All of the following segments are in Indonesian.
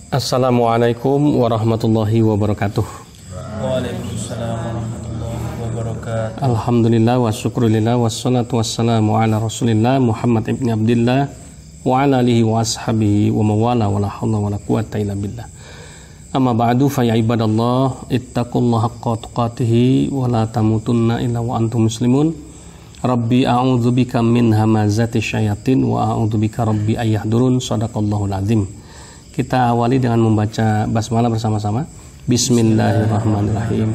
Assalamualaikum warahmatullahi wabarakatuh. Waalaikumsalam warahmatullahi wabarakatuh. Alhamdulillah wa syukurillah wassalatu wassalamu ala rasulillah Muhammad ibn Abdillah wa ala alihi wa ashabihi wa mawala wa la hawla wa la quwata illa billah. Amma ba'du fa ya ibadallah ittaqullaha haqqa tuqatih wa la tamutunna illa wa antum muslimun. Rabbi a'udzubika min hamazati syayatin wa a'udzubika rabbi ayyahdurun. Shadaqallahul azim. Kita awali dengan membaca basmalah bersama-sama. Bismillahirrahmanirrahim.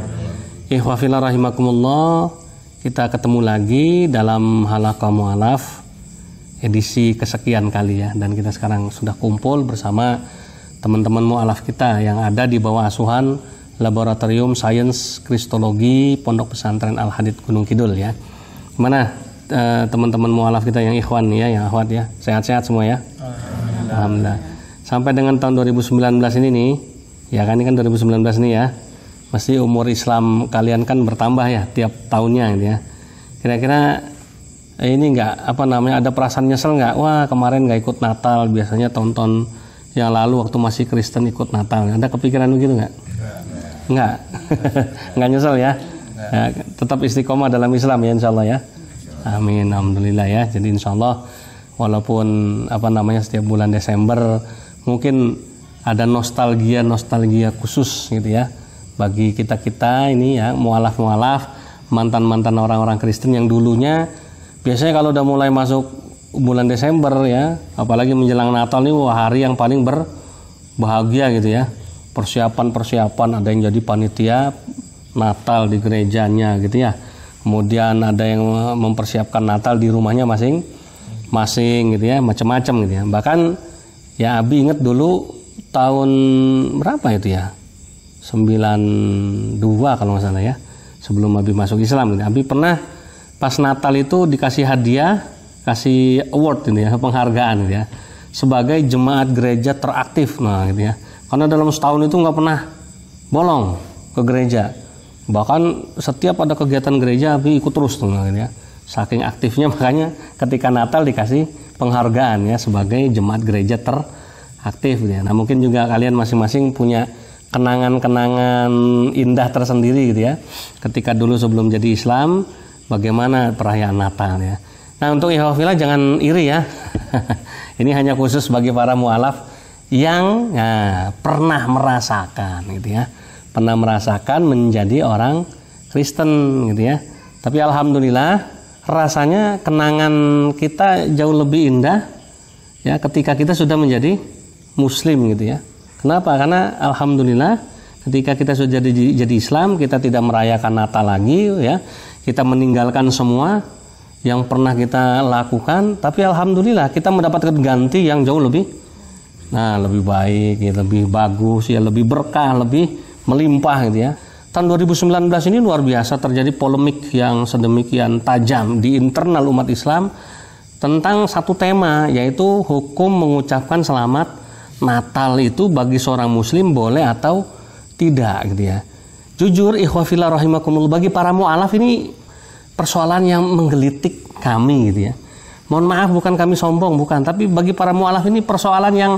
Ikhwafillah rahimakumullah. Kita ketemu lagi dalam halaqah mu'alaf edisi kesekian kali ya. Dan kita sekarang sudah kumpul bersama teman-teman mu'alaf kita yang ada di bawah asuhan Laboratorium Sains Kristologi Pondok Pesantren Al-Hadid Gunung Kidul ya. Gimana teman-teman mu'alaf kita yang ikhwan ya, yang akhwat ya? Sehat-sehat semua ya? Alhamdulillah. Sampai dengan tahun 2019 ini nih, ya kan ini kan 2019 nih ya, mesti umur Islam kalian kan bertambah ya tiap tahunnya gitu ya. Kira-kira ini enggak ada perasaan nyesel nggak? Wah kemarin nggak ikut Natal, biasanya tahun-tahun yang lalu waktu masih Kristen ikut Natal. Ada kepikiran begitu nggak? Enggak. Nggak nyesel ya? Ya, tetap istiqomah dalam Islam ya insya Allah ya. Amin, alhamdulillah ya. Jadi insya Allah walaupun setiap bulan Desember mungkin ada nostalgia khusus gitu ya bagi kita ini ya, mualaf mantan orang-orang Kristen yang dulunya biasanya kalau udah mulai masuk bulan Desember ya, apalagi menjelang Natal nih, wah hari yang paling berbahagia gitu ya. Persiapan ada yang jadi panitia Natal di gerejanya gitu ya, kemudian ada yang mempersiapkan Natal di rumahnya masing-masing gitu ya, macam-macam gitu ya. Bahkan ya Abi inget dulu tahun berapa itu ya, 92 kalau nggak salah ya, sebelum Abi masuk Islam gitu. Abi pernah pas Natal itu dikasih hadiah, kasih award gitu ya, penghargaan gitu ya, sebagai jemaat gereja teraktif. Nah gitu ya, karena dalam setahun itu nggak pernah bolong ke gereja, bahkan setiap ada kegiatan gereja Abi ikut terus tuh gitu ya, saking aktifnya. Makanya ketika Natal dikasih penghargaan ya sebagai jemaat gereja teraktif ya. Nah mungkin juga kalian masing-masing punya kenangan-kenangan indah tersendiri gitu ya, ketika dulu sebelum jadi Islam bagaimana perayaan Natal ya. Nah untuk ikhwafillah jangan iri ya. Ini hanya khusus bagi para mu'alaf yang pernah merasakan gitu ya, pernah merasakan menjadi orang Kristen gitu ya. Tapi alhamdulillah rasanya kenangan kita jauh lebih indah ya ketika kita sudah menjadi Muslim gitu ya. Kenapa? Karena alhamdulillah ketika kita sudah jadi Islam, kita tidak merayakan Natal lagi ya. Kita meninggalkan semua yang pernah kita lakukan, tapi alhamdulillah kita mendapatkan ganti yang jauh lebih baik ya, lebih bagus ya, lebih berkah, lebih melimpah gitu ya. Tahun 2019 ini luar biasa terjadi polemik yang sedemikian tajam di internal umat Islam tentang satu tema, yaitu hukum mengucapkan selamat Natal itu bagi seorang Muslim boleh atau tidak gitu ya. Jujur ikhwafillah rahimakumullah, bagi para mu'alaf ini persoalan yang menggelitik kami gitu ya. Mohon maaf bukan kami sombong, bukan, tapi bagi para mu'alaf ini persoalan yang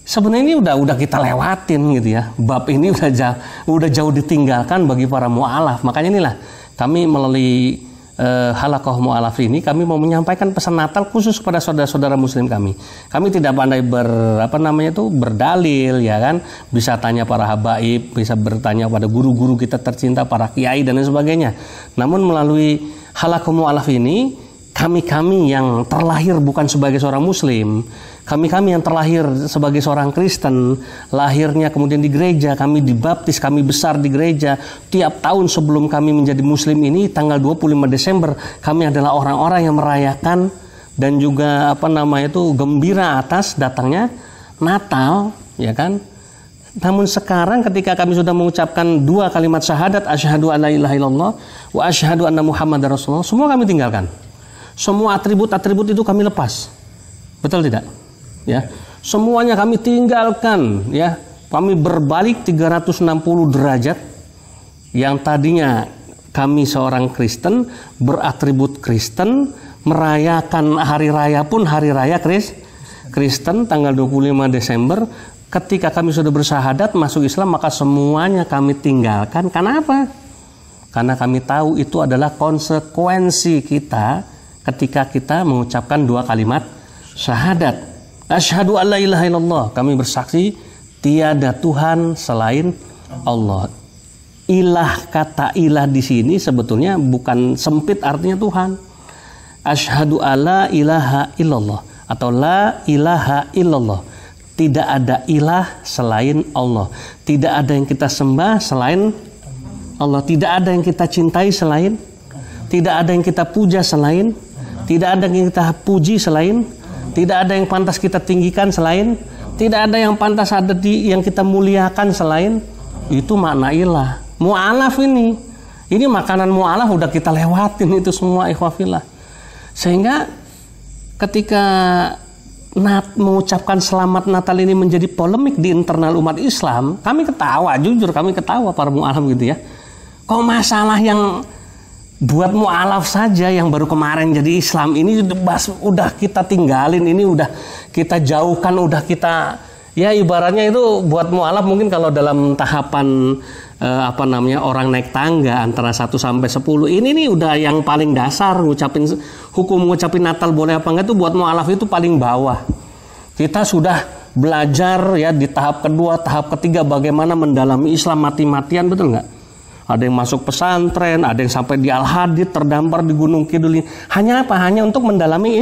sebenarnya ini udah kita lewatin gitu ya. Bab ini udah jauh ditinggalkan bagi para mu'alaf. Makanya inilah kami melalui halaqah mu'alaf ini kami mau menyampaikan pesan Natal khusus kepada saudara-saudara Muslim kami. Kami tidak pandai berdalil ya kan. Bisa tanya para habaib, bisa bertanya pada guru-guru kita tercinta, para kiai dan lain sebagainya. Namun melalui halaqah mu'alaf ini kami yang terlahir bukan sebagai seorang Muslim, kami yang terlahir sebagai seorang Kristen, lahirnya kemudian di gereja, kami dibaptis, kami besar di gereja. Tiap tahun sebelum kami menjadi Muslim ini, tanggal 25 Desember, kami adalah orang-orang yang merayakan dan juga gembira atas datangnya Natal, ya kan? Namun sekarang ketika kami sudah mengucapkan dua kalimat syahadat, asyhadu an la ilaha illallah wa asyhadu anna Muhammadar Rasulullah, semua kami tinggalkan. Semua atribut-atribut itu kami lepas. Betul tidak? Ya. Semuanya kami tinggalkan ya. Kami berbalik 360 derajat. Yang tadinya kami seorang Kristen, beratribut Kristen, merayakan hari raya pun hari raya Kristen tanggal 25 Desember, ketika kami sudah bersyahadat masuk Islam, maka semuanya kami tinggalkan. Kenapa? Karena kami tahu itu adalah konsekuensi kita ketika kita mengucapkan 2 kalimat syahadat. Asyhadu alla ilaha illallah, kami bersaksi tiada Tuhan selain Allah. Ilah, kata ilah di sini sebetulnya bukan sempit artinya Tuhan. Asyhadu alla ilaha illallah atau la ilaha illallah. Tidak ada ilah selain Allah. Tidak ada yang kita sembah selain Allah. Tidak ada yang kita cintai selain. Tidak ada yang kita puja selain. Tidak ada yang kita puji selain. Tidak ada yang pantas kita tinggikan selain. Tidak ada yang pantas ada yang kita muliakan selain. Itu makna ilah. Mu'alaf ini makanan mu'alaf udah kita lewatin itu semua, ikhwafillah. Sehingga ketika mengucapkan selamat Natal ini menjadi polemik di internal umat Islam, kami ketawa, jujur kami ketawa para mu'alaf gitu ya. Kok masalah yang buat mu'alaf saja yang baru kemarin jadi Islam ini udah kita tinggalin, ini udah kita jauhkan, udah kita, ya ibaratnya itu buat mu'alaf mungkin kalau dalam tahapan orang naik tangga antara 1 sampai 10, ini nih udah yang paling dasar, ngucapin Natal boleh apa enggak itu buat mu'alaf itu paling bawah. Kita sudah belajar ya di tahap kedua, tahap ketiga bagaimana mendalami Islam mati-matian, betul nggak? Ada yang masuk pesantren, ada yang sampai di Al-Hadid, terdampar di Gunung Kidul. Hanya apa? Hanya untuk mendalami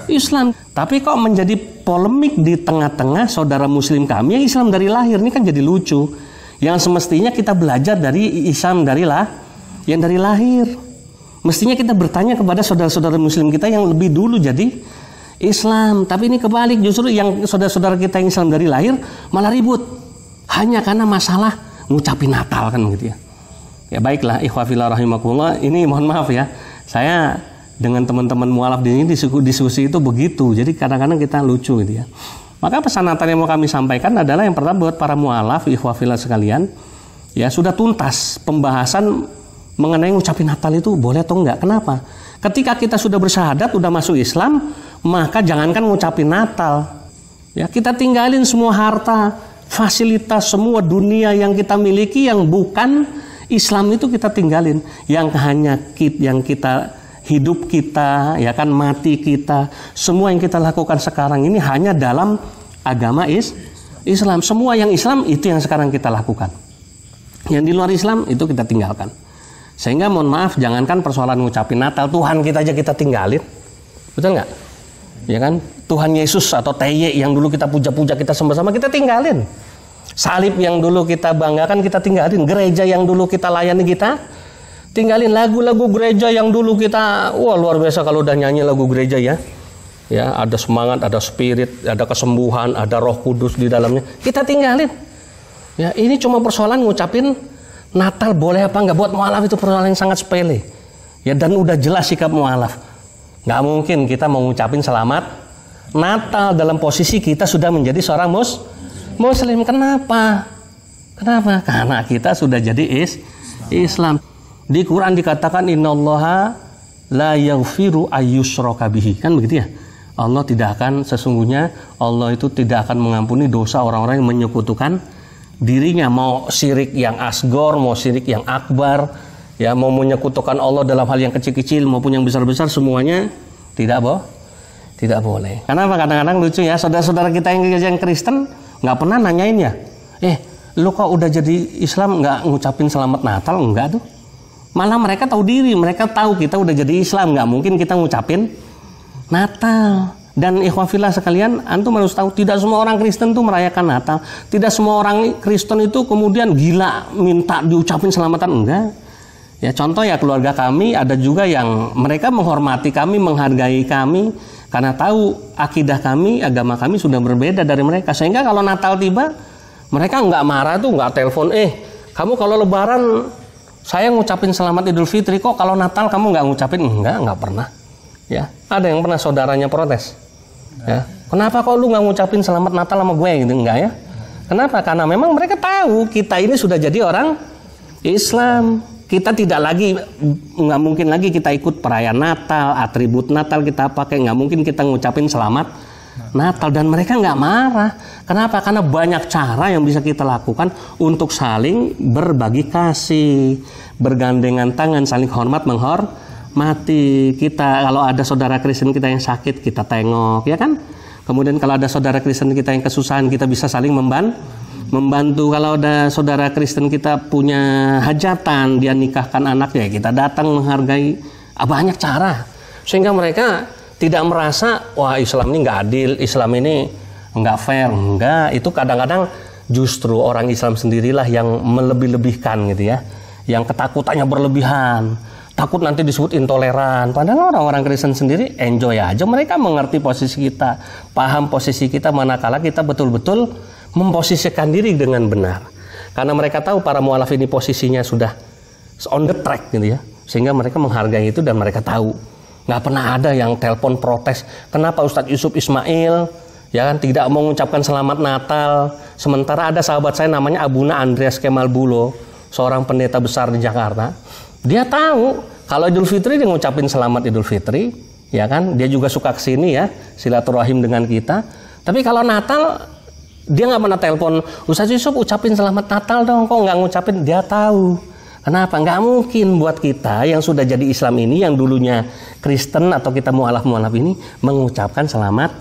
Islam. Tapi kok menjadi polemik di tengah-tengah saudara muslim kami yang Islam dari lahir, ini kan jadi lucu. Yang semestinya kita belajar dari Islam dari lahir. Mestinya kita bertanya kepada saudara-saudara muslim kita yang lebih dulu jadi Islam. Tapi ini kebalik, justru yang saudara-saudara kita yang Islam dari lahir malah ribut. Hanya karena masalah ngucapin Natal kan gitu ya. Ya baiklah, ikhwafillah rahimakumullah. Ini mohon maaf ya, saya dengan teman-teman mu'alaf di sini diskusi itu begitu. Jadi kadang-kadang kita lucu gitu ya. Maka pesan Natal yang mau kami sampaikan adalah yang pertama buat para mu'alaf, ikhwafillah sekalian, ya sudah tuntas pembahasan mengenai ngucapin Natal itu boleh atau enggak. Kenapa? Ketika kita sudah bersyahadat, sudah masuk Islam, maka jangankan ngucapin Natal, ya kita tinggalin semua harta, fasilitas, semua dunia yang kita miliki yang bukan Islam itu kita tinggalin. Yang hanya yang kita hidup kita, ya kan, mati kita, semua yang kita lakukan sekarang ini hanya dalam agama Islam. Semua yang Islam itu yang sekarang kita lakukan. Yang di luar Islam itu kita tinggalkan. Sehingga mohon maaf, jangankan persoalan ngucapin Natal, Tuhan kita aja kita tinggalin. Betul nggak? Ya kan? Tuhan Yesus atau TY yang dulu kita puja-puja, kita sembah-sembah, kita tinggalin. Salib yang dulu kita banggakan kita tinggalin. Gereja yang dulu kita layani kita tinggalin. Lagu-lagu gereja yang dulu kita, wah luar biasa kalau udah nyanyi lagu gereja ya. Ya, ada semangat, ada spirit, ada kesembuhan, ada Roh Kudus di dalamnya. Kita tinggalin. Ya, ini cuma persoalan ngucapin Natal boleh apa enggak. Buat mu'alaf itu persoalan yang sangat sepele. Ya, dan udah jelas sikap mu'alaf. Enggak mungkin kita mau ngucapin selamat Natal dalam posisi kita sudah menjadi seorang Muslim. Kenapa? Karena kita sudah jadi Islam. Di Quran dikatakan innallaha la yaghfiru ayyushraka bihi. Kan begitu ya? Allah sesungguhnya Allah itu tidak akan mengampuni dosa orang-orang yang menyekutukan dirinya, mau syirik yang asgor, mau syirik yang akbar, ya mau menyekutukan Allah dalam hal yang kecil-kecil maupun yang besar-besar, semuanya tidak boleh. Karena kadang-kadang lucu ya, saudara-saudara kita yang Kristen nggak pernah nanyain ya, lu kok udah jadi Islam nggak ngucapin selamat Natal? Enggak tuh. Malah mereka tahu diri, mereka tahu kita udah jadi Islam, nggak mungkin kita ngucapin Natal. Dan ikhwafillah sekalian, antum harus tahu tidak semua orang Kristen tuh merayakan Natal. Tidak semua orang Kristen itu kemudian gila minta diucapin selamatan, enggak. Ya contoh ya keluarga kami ada juga yang mereka menghormati kami, menghargai kami karena tahu akidah kami, agama kami sudah berbeda dari mereka. Sehingga kalau Natal tiba, mereka nggak marah tuh, nggak telepon, kamu kalau Lebaran saya ngucapin selamat Idul Fitri, kok kalau Natal kamu nggak ngucapin? Nggak pernah. Ya, ada yang pernah saudaranya protes. Ya, kenapa kok lu nggak ngucapin selamat Natal sama gue gitu? Enggak ya. Kenapa? Karena memang mereka tahu kita ini sudah jadi orang Islam. Kita nggak mungkin lagi kita ikut perayaan Natal, atribut Natal kita pakai, nggak mungkin kita ngucapin selamat Natal, dan mereka nggak marah. Kenapa? Karena banyak cara yang bisa kita lakukan untuk saling berbagi kasih, bergandengan tangan, saling hormat menghormati. Kita kalau ada saudara Kristen kita yang sakit, kita tengok, ya kan? Kemudian kalau ada saudara Kristen kita yang kesusahan, kita bisa saling membantu. Kalau ada saudara Kristen kita punya hajatan, dia nikahkan anaknya, kita datang menghargai. Banyak cara sehingga mereka tidak merasa wah Islam ini nggak adil, Islam ini nggak fair. Enggak, itu kadang-kadang justru orang Islam sendirilah yang melebih-lebihkan gitu ya, yang ketakutannya berlebihan, takut nanti disebut intoleran. Padahal orang-orang Kristen sendiri enjoy aja, mereka mengerti posisi kita, paham posisi kita, manakala kita betul-betul memposisikan diri dengan benar. Karena mereka tahu para mualaf ini posisinya sudah on the track gitu ya, sehingga mereka menghargai itu dan mereka tahu. Nggak pernah ada yang telepon protes, kenapa Ustadz Yusuf Ismail ya kan tidak mau mengucapkan selamat Natal, sementara ada sahabat saya namanya Abuna Andreas Kemal Bulo, seorang pendeta besar di Jakarta. Dia tahu kalau Idul Fitri dia ngucapin selamat Idul Fitri, ya kan? Dia juga suka kesini ya, silaturahim dengan kita. Tapi kalau Natal dia nggak pernah telepon, Ustadz Yusuf ucapin selamat Natal dong, kok nggak ngucapin? Dia tahu. Kenapa? Nggak mungkin buat kita yang sudah jadi Islam ini, yang dulunya Kristen atau kita mualaf-mualaf ini mengucapkan selamat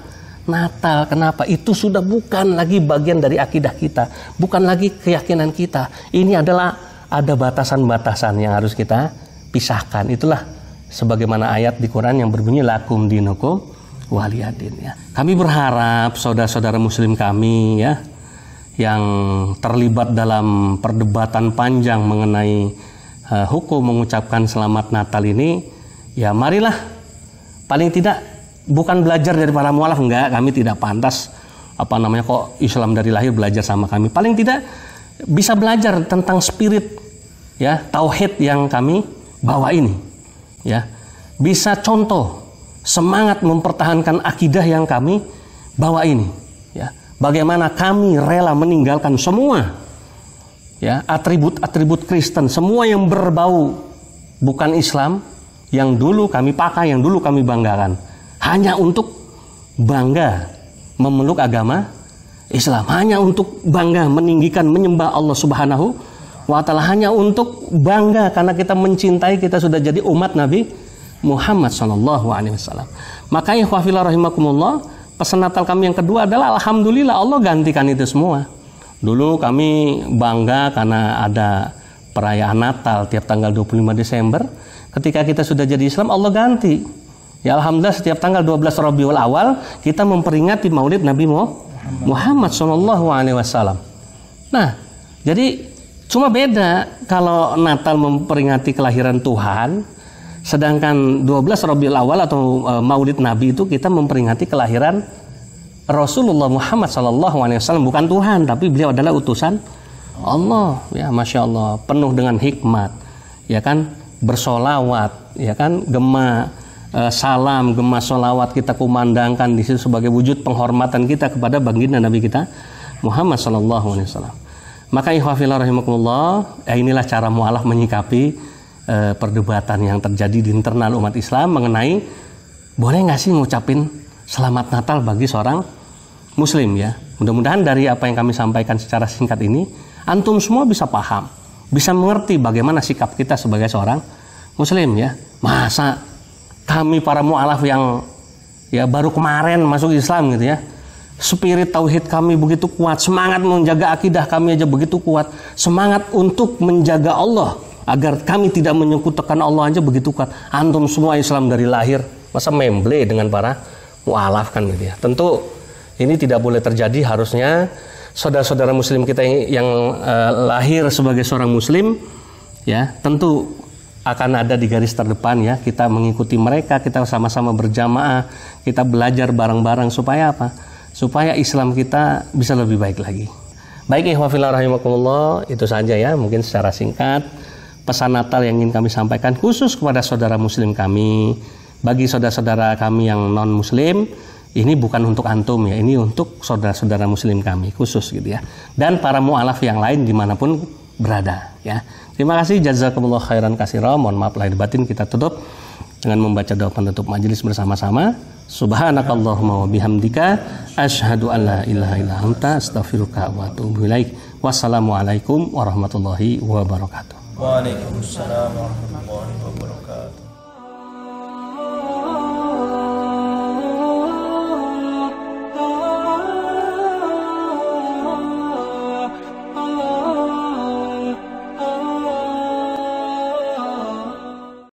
Natal. Kenapa? Itu sudah bukan lagi bagian dari akidah kita, bukan lagi keyakinan kita. Ini adalah ada batasan-batasan yang harus kita pisahkan. Itulah sebagaimana ayat di Quran yang berbunyi lakum dinukum waliyadin ya. Kami berharap saudara-saudara muslim kami ya yang terlibat dalam perdebatan panjang mengenai hukum mengucapkan selamat Natal ini, ya marilah paling tidak bukan belajar dari para mualaf, enggak, kami tidak pantas kok Islam dari lahir belajar sama kami. Paling tidak bisa belajar tentang spirit ya tauhid yang kami bawa ini ya. Bisa contoh semangat mempertahankan akidah yang kami bawa ini ya. Bagaimana kami rela meninggalkan semua ya atribut-atribut Kristen, semua yang berbau bukan Islam, yang dulu kami pakai, yang dulu kami banggakan, hanya untuk bangga memeluk agama Islam, hanya untuk bangga meninggikan menyembah Allah Subhanahu wa Ta'ala, hanya untuk bangga karena kita mencintai, kita sudah jadi umat Nabi Muhammad sallallahu alaihi wasallam. Makanya ikhwafillah rahimakumullah, pesan Natal kami yang kedua adalah alhamdulillah Allah gantikan itu semua. Dulu kami bangga karena ada perayaan Natal tiap tanggal 25 Desember. Ketika kita sudah jadi Islam, Allah ganti. Ya alhamdulillah setiap tanggal 12 Rabiul Awal kita memperingati Maulid Nabi Muhammad sallallahu alaihi wasallam. Nah, jadi cuma beda kalau Natal memperingati kelahiran Tuhan, sedangkan 12 Rabiul Awal atau Maulid Nabi itu kita memperingati kelahiran Rasulullah Muhammad SAW, bukan Tuhan, tapi beliau adalah utusan Allah. Ya, masya Allah, penuh dengan hikmat, ya kan, bersolawat, ya kan, gema salam, gema solawat kita kumandangkan di situ sebagai wujud penghormatan kita kepada baginda Nabi kita Muhammad SAW. Maka ikhwafillah rahimakumullah, inilah cara mualaf menyikapi perdebatan yang terjadi di internal umat Islam mengenai boleh nggak sih ngucapin selamat Natal bagi seorang Muslim ya. Mudah-mudahan dari apa yang kami sampaikan secara singkat ini, antum semua bisa paham, bisa mengerti bagaimana sikap kita sebagai seorang Muslim ya. Masa kami para mualaf yang ya baru kemarin masuk Islam gitu ya, spirit tauhid kami begitu kuat, semangat menjaga akidah kami aja begitu kuat, semangat untuk menjaga Allah agar kami tidak menyekutukan Allah aja begitu kuat. Antum semua Islam dari lahir, masa memble dengan para mualaf kan gitu ya. Tentu ini tidak boleh terjadi. Harusnya saudara-saudara Muslim kita yang lahir sebagai seorang Muslim ya, tentu akan ada di garis terdepan ya. Kita mengikuti mereka, kita sama-sama berjamaah, kita belajar bareng-bareng supaya apa? Supaya Islam kita bisa lebih baik lagi. Baik ikhwafillah rahimakumullah, itu saja ya mungkin secara singkat pesan Natal yang ingin kami sampaikan khusus kepada saudara Muslim kami. Bagi saudara-saudara kami yang non Muslim, ini bukan untuk antum ya, ini untuk saudara-saudara Muslim kami khusus gitu ya, dan para mualaf yang lain dimanapun berada ya. Terima kasih, jazakumullah khairan katsira. Mohon maaf lahir batin. Kita tutup dengan membaca doa penutup majelis bersama-sama. Subhanakallahumma wa bihamdika asyhadu an la ilaha illa anta astaghfiruka wa atubu ilaik. Wassalamualaikum warahmatullahi wabarakatuh. Waalaikumsalam warahmatullahi wabarakatuh.